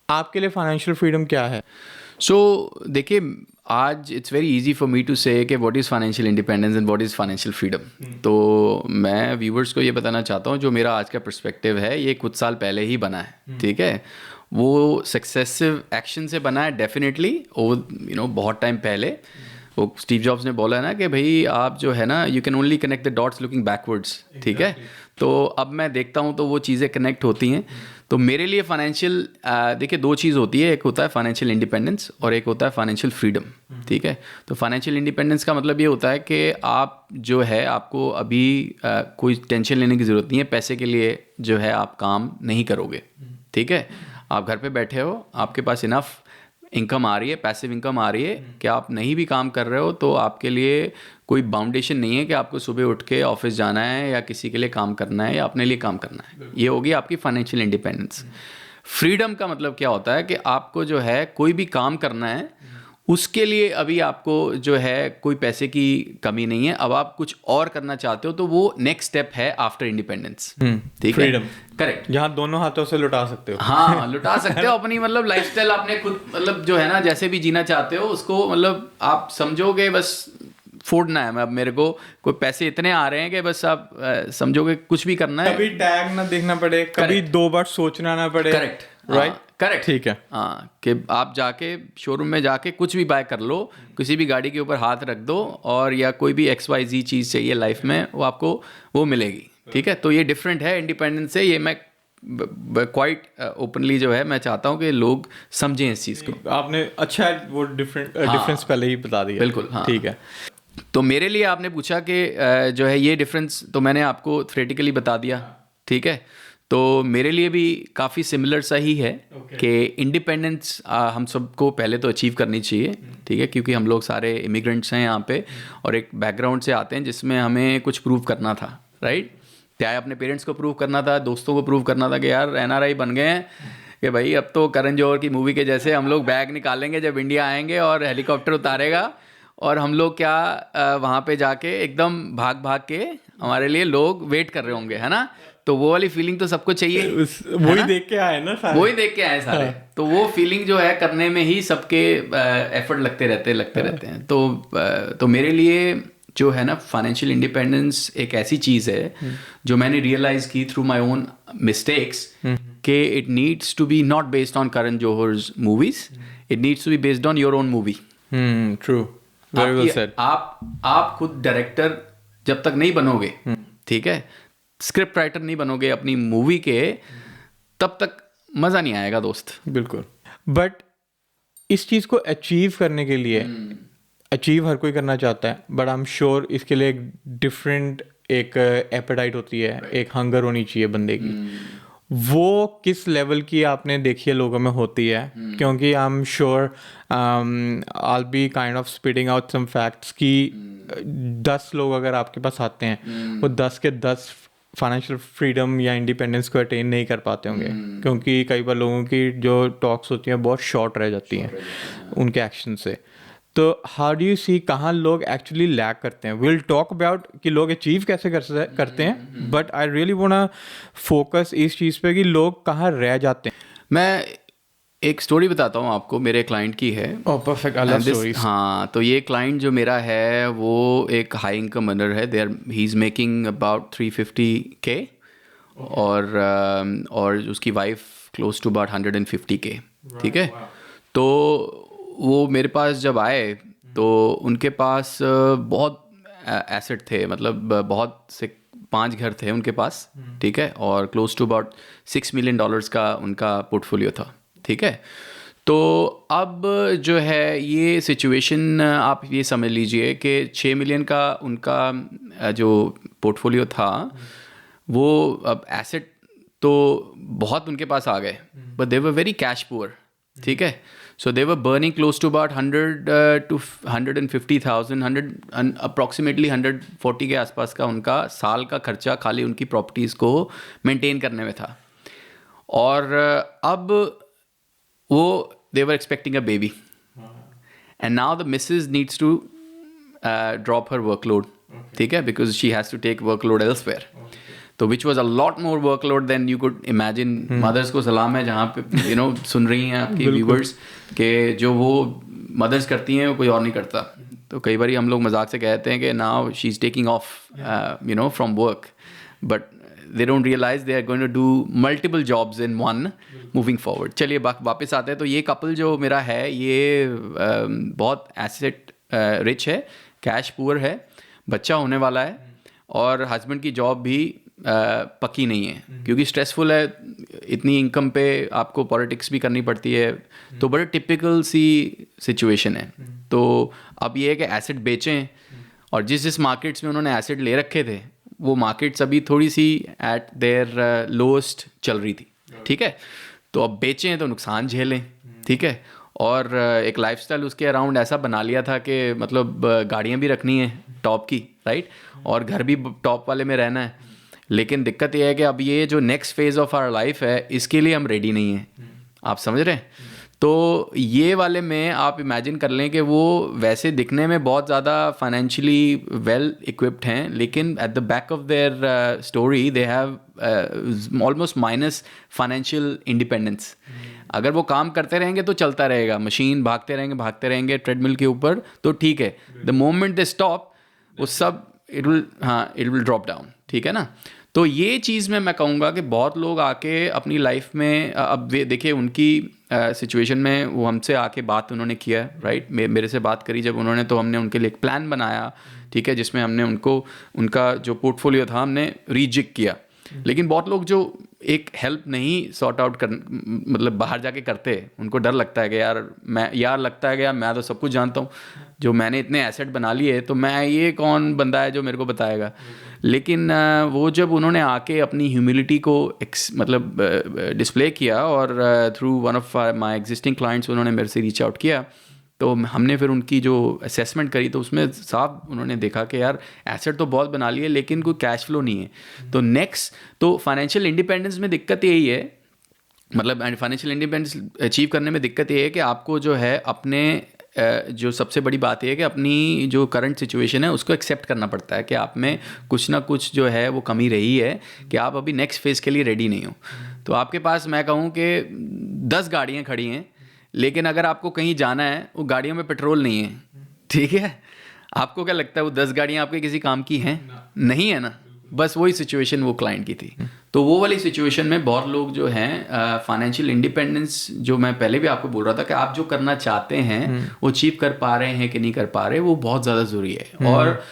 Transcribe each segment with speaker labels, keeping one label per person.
Speaker 1: आपके लिए financial freedom क्या है?
Speaker 2: सो देखिए, आज it's very easy for me to say कि what is financial independence and what is financial freedom. तो मैं व्यूवर्स को ये बताना चाहता हूँ, जो मेरा आज का पर्सपेक्टिव है ये कुछ साल पहले ही बना है, ठीक है। वो सक्सेसिव एक्शन से बना है डेफिनेटली, वो बहुत टाइम पहले वो स्टीव जॉब्स ने बोला है ना कि भाई आप जो है ना, you can only connect the dots looking backwards, ठीक है। तो अब मैं देखता हूँ तो वो चीज़ें कनेक्ट होती हैं। तो मेरे लिए फाइनेंशियल, देखिए दो चीज़ होती है, एक होता है फाइनेंशियल इंडिपेंडेंस और एक होता है फाइनेंशियल फ्रीडम, ठीक है। तो फाइनेंशियल इंडिपेंडेंस का मतलब ये होता है कि आप जो है, आपको अभी कोई टेंशन लेने की ज़रूरत नहीं है, पैसे के लिए जो है आप काम नहीं करोगे, ठीक है। आप घर पे बैठे हो, आपके पास इनफ इनकम आ रही है, पैसिव इनकम आ रही है कि आप नहीं भी काम कर रहे हो तो आपके लिए कोई बाउंडेशन नहीं है कि आपको सुबह उठ के ऑफिस जाना है या किसी के लिए काम करना है या अपने लिए काम करना है। ये होगी आपकी फाइनेंशियल इंडिपेंडेंस। फ्रीडम का मतलब क्या होता है कि आपको जो है कोई भी काम करना है, उसके लिए अभी आपको जो है कोई पैसे की कमी नहीं है। अब आप कुछ और करना चाहते हो तो वो नेक्स्ट स्टेप है आफ्टर इंडिपेंडेंस, ठीक है।
Speaker 1: फ्रीडम,
Speaker 2: करेक्ट,
Speaker 1: जहाँ दोनों हाथों से लुटा सकते हो।
Speaker 2: हाँ लुटा सकते हो अपनी, मतलब लाइफस्टाइल आपने खुद, मतलब जो है ना, जैसे भी जीना चाहते हो उसको, मतलब आप समझोगे बस फोड़ना है। मैं अब मेरे को कोई पैसे इतने आ रहे हैं कि बस आप समझोगे कुछ भी करना है,
Speaker 1: कभी टैग ना देखना पड़े, कभी दो बार सोचना ना पड़े।
Speaker 2: करेक्ट,
Speaker 1: राइट,
Speaker 2: करेक्ट,
Speaker 1: ठीक है।
Speaker 2: हाँ, कि आप जाके शोरूम में जाके कुछ भी बाय कर लो, किसी भी गाड़ी के ऊपर हाथ रख दो और या कोई भी XYZ चीज़ चाहिए लाइफ में, वो आपको वो मिलेगी, ठीक है। तो ये डिफरेंट है इंडिपेंडेंस से। ये मैं क्वाइट ओपनली जो है मैं चाहता हूँ कि लोग समझें इस चीज़ को।
Speaker 1: आपने अच्छा वो डिफरेंस पहले ही बता दिया।
Speaker 2: बिल्कुल, हाँ।
Speaker 1: ठीक है।
Speaker 2: तो मेरे लिए आपने पूछा कि जो है ये डिफरेंस, तो मैंने आपको थ्योरेटिकली बता दिया, ठीक है। तो मेरे लिए भी काफ़ी सिमिलर सा ही है कि इंडिपेंडेंस हम सबको पहले तो अचीव करनी चाहिए, ठीक है, क्योंकि हम लोग सारे इमिग्रेंट्स हैं यहाँ पे और एक बैकग्राउंड से आते हैं जिसमें हमें कुछ प्रूव करना था, राइट। चाहे अपने पेरेंट्स को प्रूव करना था, दोस्तों को प्रूव करना था कि यार NRI बन गए हैं, कि भाई अब तो करण जौहर की मूवी के जैसे हम लोग बैग निकालेंगे जब इंडिया आएंगे और हेलीकॉप्टर उतारेगा और हम लोग क्या वहाँ पे जाके एकदम भाग भाग के हमारे लिए लोग वेट कर रहे होंगे, है ना। तो वो वाली फीलिंग तो सबको चाहिए,
Speaker 1: वही देख के आए ना सारे।
Speaker 2: वही देख के आए सारे। तो वो फीलिंग जो है करने में ही सबके एफर्ट लगते रहते हैं। तो मेरे लिए जो है ना, फाइनेंशियल इंडिपेंडेंस एक ऐसी चीज़ है जो मैंने रियलाइज की थ्रू माय ओन मिस्टेक्स, कि it needs to be not based on Karan Johar's movies, it needs to be based on your own movie.
Speaker 1: True, very well said.
Speaker 2: आप खुद डायरेक्टर जब तक नहीं बनोगे, ठीक है, स्क्रिप्ट राइटर नहीं बनोगे अपनी मूवी के, तब तक मज़ा नहीं आएगा दोस्त।
Speaker 1: बिल्कुल। बट इस चीज़ को अचीव करने के लिए, अचीव हर कोई करना चाहता है, बट आई एम श्योर इसके लिए एक डिफरेंट एक एपेटाइट होती है, एक हंगर होनी चाहिए बंदे की। वो किस लेवल की आपने देखी है लोगों में होती है? क्योंकि I am sure I be kind of speeding out some facts कि 10 लोग अगर आपके पास आते हैं, वो 10 के 10 फाइनेंशियल फ्रीडम या इंडिपेंडेंस को अटेन नहीं कर पाते होंगे, क्योंकि कई बार लोगों की जो टॉक्स होती हैं बहुत शॉर्ट रह जाती हैं उनके एक्शन से। तो हाउ डू यू सी कहाँ लोग एक्चुअली लैग करते हैं? विल टॉक अबाउट कि लोग अचीव कैसे करते हैं, but I really want focus इस चीज़ पे कि लोग कहाँ रह जाते हैं।
Speaker 2: मैं एक स्टोरी बताता हूँ आपको, मेरे क्लाइंट की है।
Speaker 1: ओह परफेक्ट, आई लव स्टोरीज।
Speaker 2: हाँ, तो ये क्लाइंट जो मेरा है वो एक हाई इनकम अर्नर है। He is making about 350K और उसकी wife close to about 150K, ठीक है। तो वो मेरे पास जब आए तो उनके पास बहुत एसेट थे, मतलब बहुत से 5 घर थे उनके पास, ठीक है, और क्लोज टू अबाउट $6 million का उनका पोर्टफोलियो था, ठीक है। तो अब जो है ये सिचुएशन आप ये समझ लीजिए कि 6 मिलियन का उनका जो पोर्टफोलियो था, वो अब एसेट तो बहुत उनके पास आ गए, but they were very cash poor, ठीक है। So they were burning close to about 100 to 150,000, approximately 140 के आसपास का उनका साल का खर्चा खाली उनकी प्रॉपर्टीज़ को मेंटेन करने में था। और अब वो they were expecting a baby, and now the missus needs to drop her workload, ठीक है, because she has to take workload elsewhere. तो which was a lot more workload than you could imagine. Mothers को सलाम है जहाँ पे सुन रही हैं आपकी व्यूवर्स, के जो वो मदर्स करती हैं वो कोई और नहीं करता। तो कई बार हम लोग मजाक से कहते हैं कि now she is taking of from work, but they don't realize they are going to do multiple jobs in one moving forward। चलिए वापस आते हैं। तो ये कपल जो मेरा है ये बहुत एसेट रिच है, कैश पुअर है, बच्चा होने वाला है, और हस्बैंड की जॉब भी पक्की नहीं है क्योंकि स्ट्रेसफुल है, इतनी इनकम पे आपको पॉलिटिक्स भी करनी पड़ती है। तो बड़े टिपिकल सी सिचुएशन है। तो अब ये है कि एसेट बेचें, और जिस मार्केट्स में उन्होंने एसेट ले रखे थे वो मार्केट्स अभी थोड़ी सी एट देयर लोएस्ट चल रही थी, ठीक है। तो अब बेचें तो नुकसान झेलें, ठीक है। और एक लाइफस्टाइल उसके अराउंड ऐसा बना लिया था कि मतलब गाड़ियाँ भी रखनी है टॉप की, राइट, और घर भी टॉप वाले में रहना है। लेकिन दिक्कत ये है कि अब ये जो next phase of our life है इसके लिए हम रेडी नहीं हैं, आप समझ रहे हैं। तो ये वाले में आप इमेजिन कर लें कि वो वैसे दिखने में बहुत ज़्यादा फाइनेंशियली वेल इक्विप्ड हैं, लेकिन at the back of their story they have almost minus financial independence. अगर वो काम करते रहेंगे तो चलता रहेगा, मशीन भागते रहेंगे ट्रेडमिल के ऊपर, तो ठीक है। द मोमेंट दे स्टॉप वो सब इट विल ड्रॉप डाउन, ठीक है ना। तो ये चीज़ में मैं कहूँगा कि बहुत लोग आके अपनी लाइफ में अब देखिए उनकी सिचुएशन में वो हमसे आके बात उन्होंने किया है, राइट, मेरे से बात करी जब उन्होंने, तो हमने उनके लिए एक प्लान बनाया, ठीक है, जिसमें हमने उनको उनका जो पोर्टफोलियो था हमने रीजिक किया। लेकिन बहुत लोग जो एक हेल्प नहीं सॉर्ट आउट कर, मतलब बाहर जाके करते, उनको डर लगता है कि यार लगता है कि यार मैं तो सब कुछ जानता हूँ, जो मैंने इतने एसेट बना लिए तो मैं, ये कौन बंदा है जो मेरे को बताएगा। लेकिन वो जब उन्होंने आके अपनी ह्यूमिलिटी को मतलब डिस्प्ले किया, और through one of my existing clients उन्होंने मेरे से रीच आउट किया, तो हमने फिर उनकी जो असेसमेंट करी तो उसमें साफ उन्होंने देखा कि यार एसेट तो बहुत बना लिए लेकिन कोई कैश फ्लो नहीं है। तो नेक्स्ट तो फाइनेंशियल इंडिपेंडेंस में दिक्कत यही है, मतलब फाइनेंशियल इंडिपेंडेंस अचीव करने में दिक्कत ये है कि आपको जो है अपने जो सबसे बड़ी बात यह है कि अपनी जो करंट सिचुएशन है उसको एक्सेप्ट करना पड़ता है कि आप में कुछ ना कुछ जो है वो कमी रही है, कि आप अभी नेक्स्ट फेज़ के लिए रेडी नहीं हो। तो आपके पास मैं कहूँ कि 10 गाड़ियाँ खड़ी हैं, लेकिन अगर आपको कहीं जाना है वो गाड़ियों में पेट्रोल नहीं है, ठीक है। आपको क्या लगता है वो 10 गाड़ियाँ आपके किसी काम की हैं? नहीं है ना। बस वही सिचुएशन वो क्लाइंट की थी। तो वो वाली सिचुएशन में बहुत लोग जो हैं फाइनेंशियल इंडिपेंडेंस, जो मैं पहले भी आपको बोल रहा था कि आप जो करना चाहते हैं वो अचीव कर पा रहे हैं कि नहीं कर पा रहे, वो बहुत ज़्यादा ज़रूरी है। और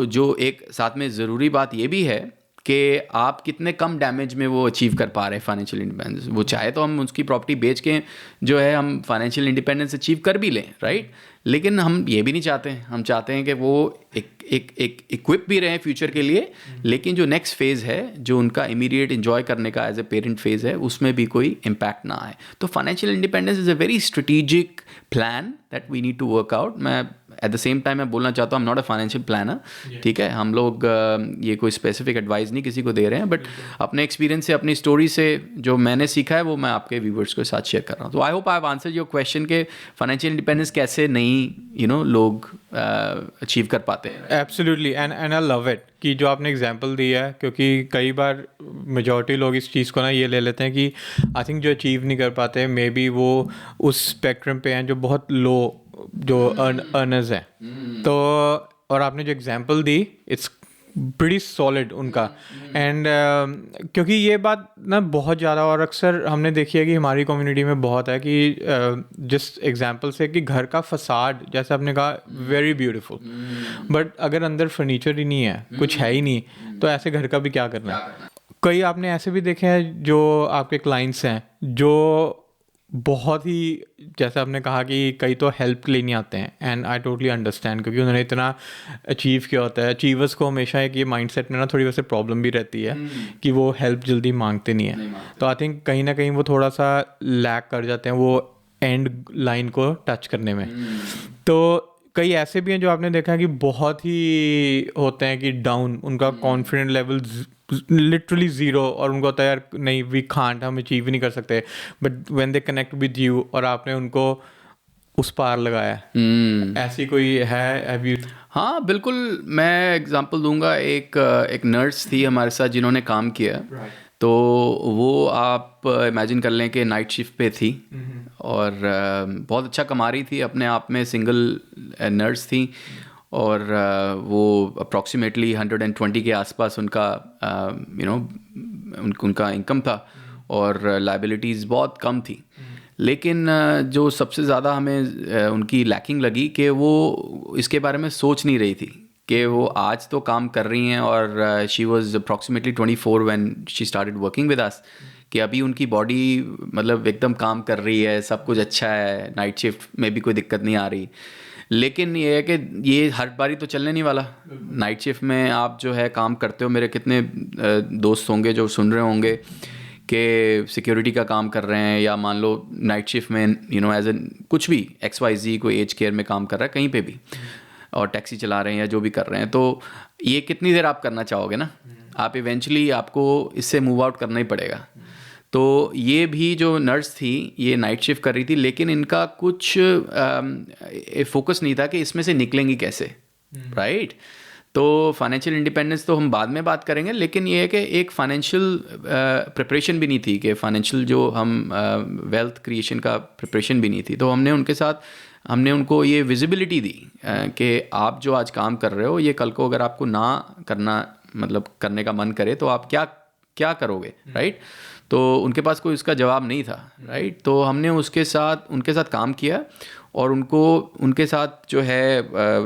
Speaker 2: जो एक साथ में ज़रूरी बात ये भी है कि आप कितने कम डैमेज में वो अचीव कर पा रहे हैं फाइनेंशियल इंडिपेंडेंस। वो चाहे तो हम उसकी प्रॉपर्टी बेच के जो है हम फाइनेंशियल इंडिपेंडेंस अचीव कर भी लें, राइट, लेकिन हम ये भी नहीं चाहते। हम चाहते हैं कि वो एक इक्विप भी रहें फ्यूचर के लिए, लेकिन जो नेक्स्ट फेज़ है, जो उनका इमीडिएट इन्जॉय करने का एज ए पेरेंट फेज़ है, उसमें भी कोई इम्पैक्ट ना आए। तो financial independence is a very strategic plan that we need to work out. मैं एट द सेम टाइम मैं बोलना चाहता हूँ, I am not a financial planner, ठीक है। हम लोग ये कोई स्पेसिफिक एडवाइस नहीं किसी को दे रहे हैं, बट अपने एक्सपीरियंस से, अपनी स्टोरी से जो मैंने सीखा है वो मैं आपके व्यूवर्स के साथ शेयर कर रहा हूँ। तो I hope I have answered your question के फाइनेंशियल इंडिपेंडेंस कैसे नहीं लोग अचीव कर पाते हैं।
Speaker 1: Absolutely, and I love it कि जो आपने एग्जांपल दिया है, क्योंकि कई बार मेजॉरिटी लोग इस चीज़ को ना ये ले लेते हैं कि आई थिंक जो अचीव नहीं कर पाते मे बी वो उस स्पेक्ट्रम पे हैं जो बहुत लो जो अर्नर्स हैं। तो और आपने जो example the it's pretty solid उनका। एंड क्योंकि ये बात ना बहुत ज़्यादा और अक्सर हमने देखी है कि हमारी कम्युनिटी में बहुत है कि जिस एग्जांपल से कि घर का फसाड, जैसे आपने कहा, वेरी ब्यूटीफुल, बट अगर अंदर फर्नीचर ही नहीं है, कुछ है ही नहीं, तो ऐसे घर का भी क्या करना है। कई आपने ऐसे भी देखे हैं जो आपके क्लाइंट्स हैं जो बहुत ही, जैसे आपने कहा कि कई तो हेल्प के लिए नहीं आते हैं, एंड आई टोटली अंडरस्टैंड, क्योंकि उन्होंने इतना अचीव किया होता है। अचीवर्स को हमेशा एक ये माइंडसेट में ना थोड़ी वैसे प्रॉब्लम भी रहती है कि वो हेल्प जल्दी मांगते नहीं है। तो आई थिंक कहीं ना कहीं वो थोड़ा सा लैक कर जाते हैं वो एंड लाइन को टच करने में। तो कई ऐसे भी हैं जो आपने देखा है कि बहुत ही होते हैं कि डाउन, उनका कॉन्फिडेंट लेवल लिटरली ज़ीरो, और उनको होता है यार नहीं, वी कांट, हम अचीव नहीं कर सकते। But when they connect with you और आपने उनको उस पार लगाया है, ऐसी कोई है have you?
Speaker 2: हाँ बिल्कुल, मैं एग्जांपल दूंगा। एक नर्स थी हमारे साथ जिन्होंने काम किया। तो वो आप इमेजिन कर लें कि नाइट शिफ्ट पे थी और बहुत अच्छा कमा रही थी अपने आप में, सिंगल नर्स थी और वो अप्रॉक्सीमेटली 120 के आसपास उनका उनका इनकम था और लाइबिलिटीज़ बहुत कम थी। लेकिन जो सबसे ज़्यादा हमें उनकी लैकिंग लगी कि वो इसके बारे में सोच नहीं रही थी कि वो आज तो काम कर रही हैं और she was approximately 24 when she started working with us, कि अभी उनकी बॉडी मतलब एकदम काम कर रही है, सब कुछ अच्छा है, नाइट शिफ्ट में भी कोई दिक्कत नहीं आ रही। लेकिन ये है कि ये हर बारी तो चलने नहीं वाला। नाइट शिफ्ट में आप जो है काम करते हो, मेरे कितने दोस्त होंगे जो सुन रहे होंगे कि सिक्योरिटी का काम कर रहे हैं या मान लो नाइट शिफ्ट में एज एन कुछ भी XYZ कोई एज केयर में काम कर रहा है कहीं पे भी और टैक्सी चला रहे हैं या जो भी कर रहे हैं, तो ये कितनी देर आप करना चाहोगे ना, आप इवेंचुअली आपको इससे मूव आउट करना ही पड़ेगा। तो ये भी जो नर्स थी ये नाइट शिफ्ट कर रही थी, लेकिन इनका कुछ फोकस नहीं था कि इसमें से निकलेंगी कैसे, राइट। तो फाइनेंशियल इंडिपेंडेंस तो हम बाद में बात करेंगे, लेकिन ये है कि एक फाइनेंशियल प्रिपरेशन भी नहीं थी, कि फाइनेंशियल जो हम वेल्थ क्रिएशन का प्रिपरेशन भी नहीं थी। तो हमने उनको ये विजिबिलिटी दी कि आप जो आज काम कर रहे हो ये कल को अगर आपको ना करना मतलब करने का मन करे तो आप क्या क्या करोगे, राइट। तो उनके पास कोई उसका जवाब नहीं था, राइट। तो हमने उनके साथ काम किया और उनके साथ जो है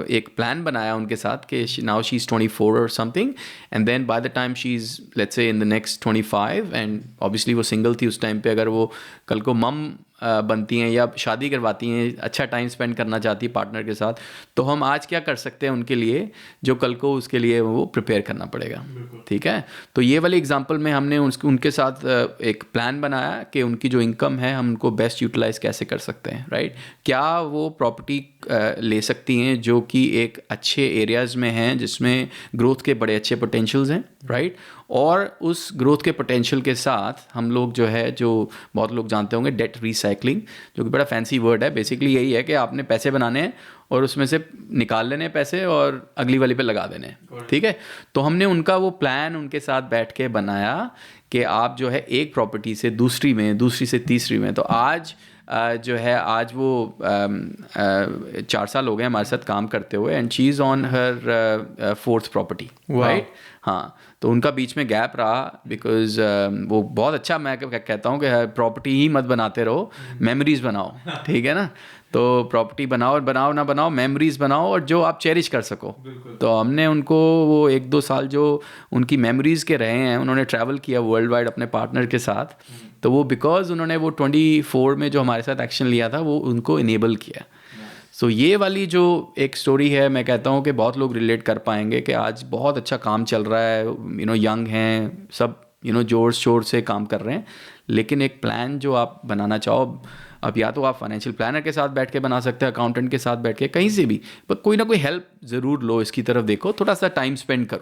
Speaker 2: एक प्लान बनाया उनके साथ कि नाउ शी इज़ 24 और something, and then by the time she is let's say in the next 25, and obviously वो सिंगल थी उस टाइम पे, अगर वो कल को मम बनती हैं या शादी करवाती हैं, अच्छा टाइम स्पेंड करना चाहती है पार्टनर के साथ, तो हम आज क्या कर सकते हैं उनके लिए जो कल को उसके लिए वो प्रिपेयर करना पड़ेगा, ठीक है। तो ये वाली एग्जांपल में हमने उनके साथ एक प्लान बनाया कि उनकी जो इनकम है हम उनको बेस्ट यूटिलाइज कैसे कर सकते हैं, राइट। क्या वो प्रॉपर्टी ले सकती हैं जो कि एक अच्छे एरियाज़ में हैं जिसमें ग्रोथ के बड़े अच्छे पोटेंशियल्स हैं, राइट। और उस ग्रोथ के पोटेंशियल के साथ हम लोग जो है, जो बहुत लोग जानते होंगे डेट रिसाइकलिंग, जो कि बड़ा फैंसी वर्ड है, बेसिकली यही है कि आपने पैसे बनाने हैं और उसमें से निकाल लेने पैसे और अगली वाली पे लगा देने, ठीक है। तो हमने उनका वो प्लान उनके साथ बैठ के बनाया कि आप जो है एक प्रॉपर्टी से दूसरी में, दूसरी से तीसरी में, तो आज जो है आज वो 4 साल हो गए हमारे साथ काम करते हुए, and she is on her 4th property, right. हाँ, तो उनका बीच में गैप रहा बिकॉज वो बहुत अच्छा, मैं कहता हूँ कि प्रॉपर्टी ही मत बनाते रहो, मेमोरीज बनाओ, ठीक है ना। तो प्रॉपर्टी बनाओ और बनाओ ना बनाओ, मेमोरीज बनाओ और जो आप चेरिश कर सको। तो हमने उनको वो 1-2 साल जो उनकी मेमोरीज़ के रहे हैं, उन्होंने ट्रैवल किया वर्ल्ड वाइड अपने पार्टनर के साथ, तो वो बिकॉज उन्होंने वो 24 में जो हमारे साथ एक्शन लिया था वो उनको इनेबल किया। सो ये वाली जो एक स्टोरी है, मैं कहता हूँ कि बहुत लोग रिलेट कर पाएंगे कि आज बहुत अच्छा काम चल रहा है, यंग हैं सब, जोर शोर से काम कर रहे हैं, लेकिन एक प्लान जो आप बनाना चाहो, अब या तो आप फाइनेंशियल प्लानर के साथ बैठ के बना सकते हैं, अकाउंटेंट के साथ बैठ के, कहीं से भी, पर कोई ना कोई हेल्प ज़रूर लो, इसकी तरफ देखो, थोड़ा सा टाइम स्पेंड करो।